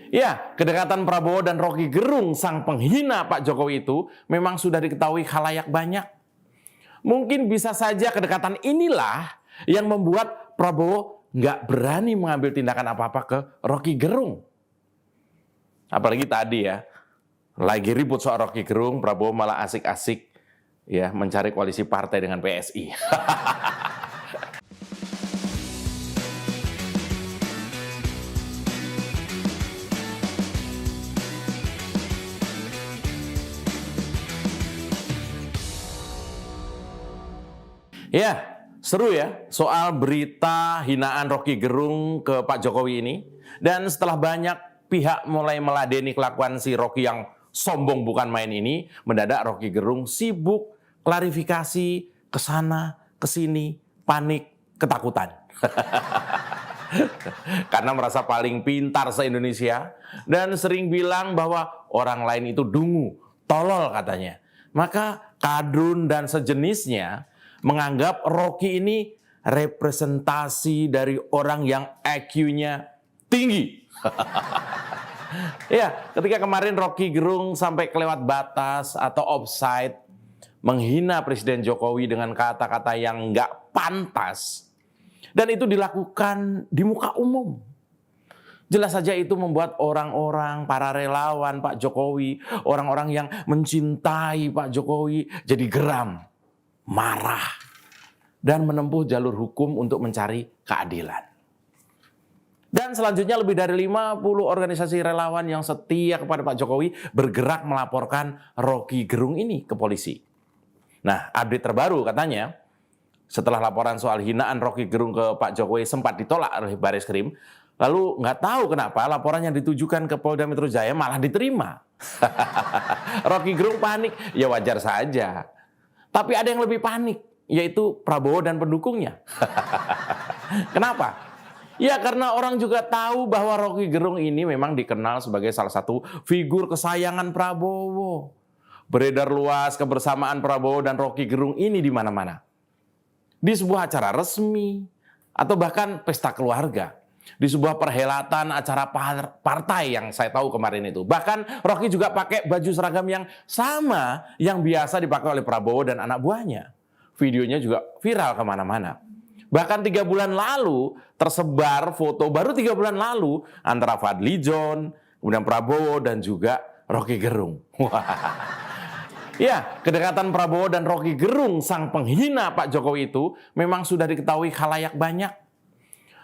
Ya, kedekatan Prabowo dan Rocky Gerung, sang penghina Pak Jokowi itu memang sudah diketahui khalayak banyak. Mungkin bisa saja kedekatan inilah yang membuat Prabowo nggak berani mengambil tindakan apa-apa ke Rocky Gerung. Apalagi tadi ya, lagi ribut soal Rocky Gerung, Prabowo malah asik-asik ya mencari koalisi partai dengan PSI. Ya, seru ya soal berita hinaan Rocky Gerung ke Pak Jokowi ini. Dan setelah banyak pihak mulai meladeni kelakuan si Rocky yang sombong bukan main ini, mendadak Rocky Gerung sibuk klarifikasi ke sana, ke sini, panik, ketakutan. Karena merasa paling pintar se-Indonesia dan sering bilang bahwa orang lain itu dungu, tolol katanya. Maka kadrun dan sejenisnya menganggap Rocky ini representasi dari orang yang IQ-nya tinggi. Ya, ketika kemarin Rocky Gerung sampai kelewat batas atau offside, menghina Presiden Jokowi dengan kata-kata yang nggak pantas, dan itu dilakukan di muka umum. Jelas saja itu membuat orang-orang, para relawan Pak Jokowi, orang-orang yang mencintai Pak Jokowi jadi geram, marah, dan menempuh jalur hukum untuk mencari keadilan. Dan selanjutnya lebih dari 50 organisasi relawan yang setia kepada Pak Jokowi bergerak melaporkan Rocky Gerung ini ke polisi. Nah, update terbaru katanya, setelah laporan soal hinaan Rocky Gerung ke Pak Jokowi sempat ditolak oleh Bareskrim, lalu nggak tahu kenapa laporan yang ditujukan ke Polda Metro Jaya malah diterima. Rocky Gerung panik, ya wajar saja. Tapi ada yang lebih panik, yaitu Prabowo dan pendukungnya. Kenapa? Ya karena orang juga tahu bahwa Rocky Gerung ini memang dikenal sebagai salah satu figur kesayangan Prabowo. Beredar luas kebersamaan Prabowo dan Rocky Gerung ini di mana-mana. Di sebuah acara resmi, atau bahkan pesta keluarga. Di sebuah perhelatan acara partai yang saya tahu kemarin itu. Bahkan Rocky juga pakai baju seragam yang sama yang biasa dipakai oleh Prabowo dan anak buahnya. Videonya juga viral kemana-mana. Bahkan 3 bulan lalu tersebar foto baru 3 bulan lalu antara Fadlizon, kemudian Prabowo dan juga Rocky Gerung. Ya, kedekatan Prabowo dan Rocky Gerung, sang penghina Pak Jokowi itu memang sudah diketahui khalayak banyak.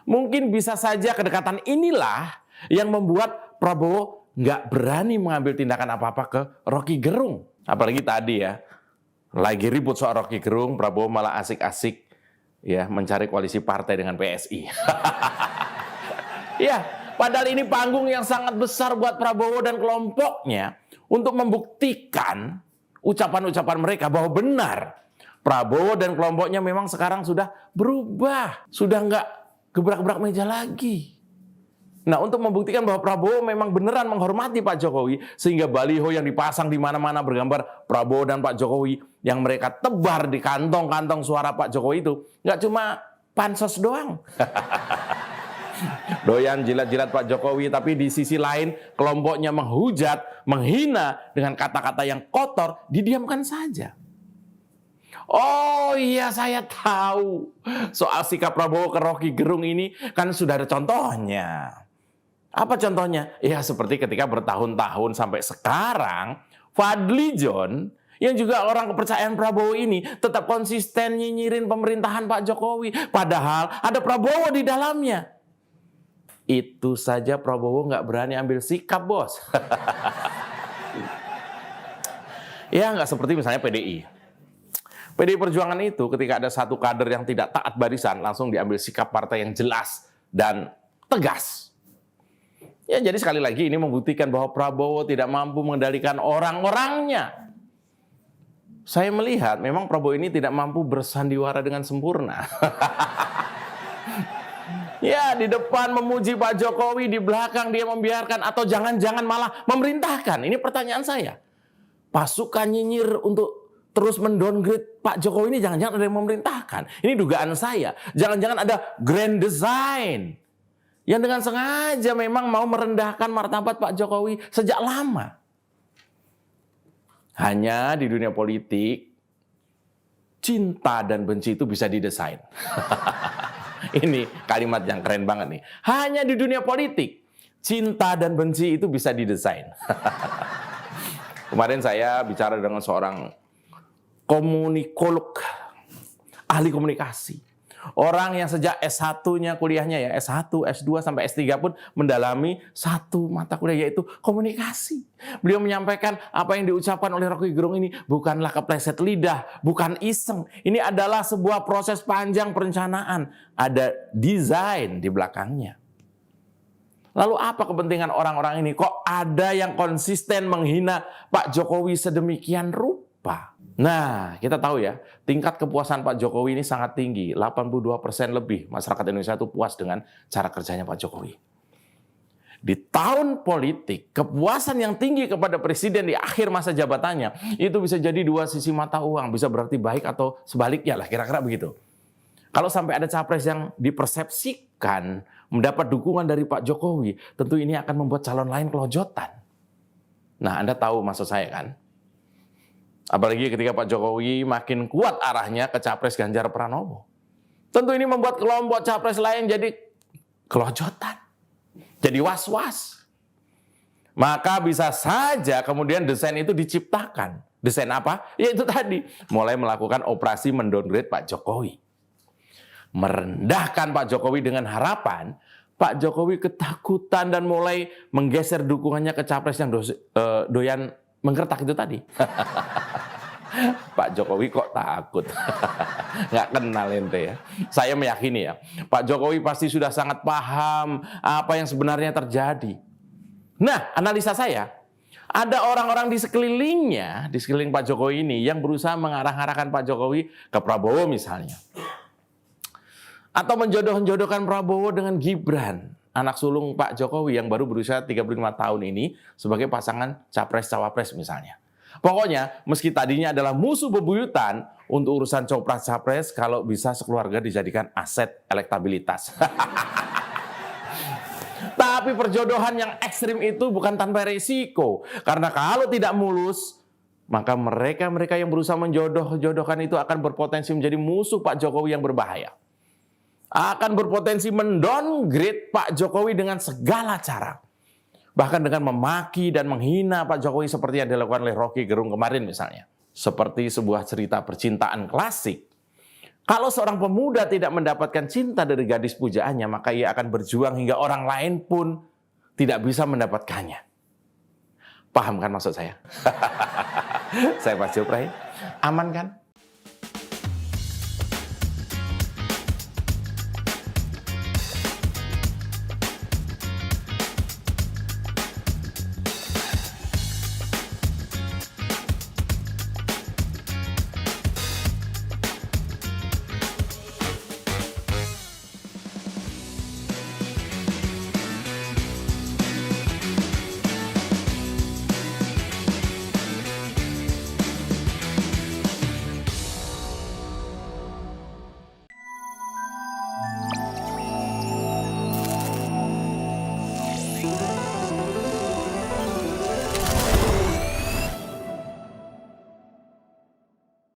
Mungkin bisa saja kedekatan inilah yang membuat Prabowo nggak berani mengambil tindakan apa-apa ke Rocky Gerung. Apalagi tadi ya, lagi ribut soal Rocky Gerung, Prabowo malah asik-asik ya mencari koalisi partai dengan PSI. Ya, padahal ini panggung yang sangat besar buat Prabowo dan kelompoknya untuk membuktikan ucapan-ucapan mereka bahwa benar Prabowo dan kelompoknya memang sekarang sudah berubah, sudah nggak gebrak-gebrak meja lagi. Nah, untuk membuktikan bahwa Prabowo memang beneran menghormati Pak Jokowi, sehingga baliho yang dipasang di mana-mana bergambar Prabowo dan Pak Jokowi yang mereka tebar di kantong-kantong suara Pak Jokowi itu nggak cuma pansos doang. Doyan jilat-jilat Pak Jokowi, tapi di sisi lain kelompoknya menghujat, menghina dengan kata-kata yang kotor, didiamkan saja. Oh iya, saya tahu soal sikap Prabowo ke Rocky Gerung ini kan sudah ada contohnya. Apa contohnya? Ya seperti ketika bertahun-tahun sampai sekarang Fadlizon yang juga orang kepercayaan Prabowo ini tetap konsisten nyinyirin pemerintahan Pak Jokowi. Padahal ada Prabowo di dalamnya. Itu saja Prabowo nggak berani ambil sikap, bos. Ya nggak seperti misalnya PDI. PDI Perjuangan itu ketika ada satu kader yang tidak taat barisan, langsung diambil sikap partai yang jelas dan tegas. Ya jadi sekali lagi ini membuktikan bahwa Prabowo tidak mampu mengendalikan orang-orangnya. Saya melihat memang Prabowo ini tidak mampu bersandiwara dengan sempurna. Ya, di depan memuji Pak Jokowi, di belakang dia membiarkan atau jangan-jangan malah memerintahkan. Ini pertanyaan saya. Pasukan nyinyir untuk terus mendowngrade Pak Jokowi ini jangan-jangan ada yang memerintahkan. Ini dugaan saya. Jangan-jangan ada grand design yang dengan sengaja memang mau merendahkan martabat Pak Jokowi sejak lama. Hanya di dunia politik, cinta dan benci itu bisa didesain. Ini kalimat yang keren banget nih. Hanya di dunia politik, cinta dan benci itu bisa didesain. Kemarin saya bicara dengan seorang komunikolog, ahli komunikasi. Orang yang sejak S1-nya kuliahnya ya, S1, S2, sampai S3 pun mendalami satu mata kuliah, yaitu komunikasi. Beliau menyampaikan apa yang diucapkan oleh Rocky Gerung ini bukanlah kepleset lidah, bukan iseng. Ini adalah sebuah proses panjang perencanaan. Ada desain di belakangnya. Lalu apa kepentingan orang-orang ini? Kok ada yang konsisten menghina Pak Jokowi sedemikian rupa? Nah, kita tahu ya, tingkat kepuasan Pak Jokowi ini sangat tinggi. 82% lebih masyarakat Indonesia itu puas dengan cara kerjanya Pak Jokowi. Di tahun politik, kepuasan yang tinggi kepada presiden di akhir masa jabatannya, itu bisa jadi dua sisi mata uang. Bisa berarti baik atau sebaliknya lah, kira-kira begitu. Kalau sampai ada capres yang dipersepsikan mendapat dukungan dari Pak Jokowi, tentu ini akan membuat calon lain kelojotan. Nah, Anda tahu maksud saya kan? Apalagi ketika Pak Jokowi makin kuat arahnya ke capres Ganjar Pranowo. Tentu ini membuat kelompok capres lain jadi kelojotan, jadi was-was. Maka bisa saja kemudian desain itu diciptakan. Desain apa? Ya itu tadi, mulai melakukan operasi mendowngrade Pak Jokowi. Merendahkan Pak Jokowi dengan harapan Pak Jokowi ketakutan dan mulai menggeser dukungannya ke capres yang doyan menggertak itu tadi. Pak Jokowi kok takut? Nggak kenal ente ya. Saya meyakini ya, Pak Jokowi pasti sudah sangat paham apa yang sebenarnya terjadi. Nah, analisa saya, ada orang-orang di sekelilingnya, di sekeliling Pak Jokowi ini yang berusaha mengarah-arahkan Pak Jokowi ke Prabowo misalnya. Atau menjodoh-jodohkan Prabowo dengan Gibran, anak sulung Pak Jokowi yang baru berusia 35 tahun ini sebagai pasangan capres-cawapres misalnya. Pokoknya, meski tadinya adalah musuh bebuyutan, untuk urusan copras-capres kalau bisa sekeluarga dijadikan aset elektabilitas. Tapi perjodohan yang ekstrim itu bukan tanpa resiko. Karena kalau tidak mulus, maka mereka-mereka yang berusaha menjodoh-jodohkan itu akan berpotensi menjadi musuh Pak Jokowi yang berbahaya. Akan berpotensi mendowngrade Pak Jokowi dengan segala cara. Bahkan dengan memaki dan menghina Pak Jokowi seperti yang dilakukan oleh Rocky Gerung kemarin misalnya. Seperti sebuah cerita percintaan klasik. Kalau seorang pemuda tidak mendapatkan cinta dari gadis pujaannya, maka ia akan berjuang hingga orang lain pun tidak bisa mendapatkannya. Paham kan maksud saya? Saya Pak Joprai, aman kan?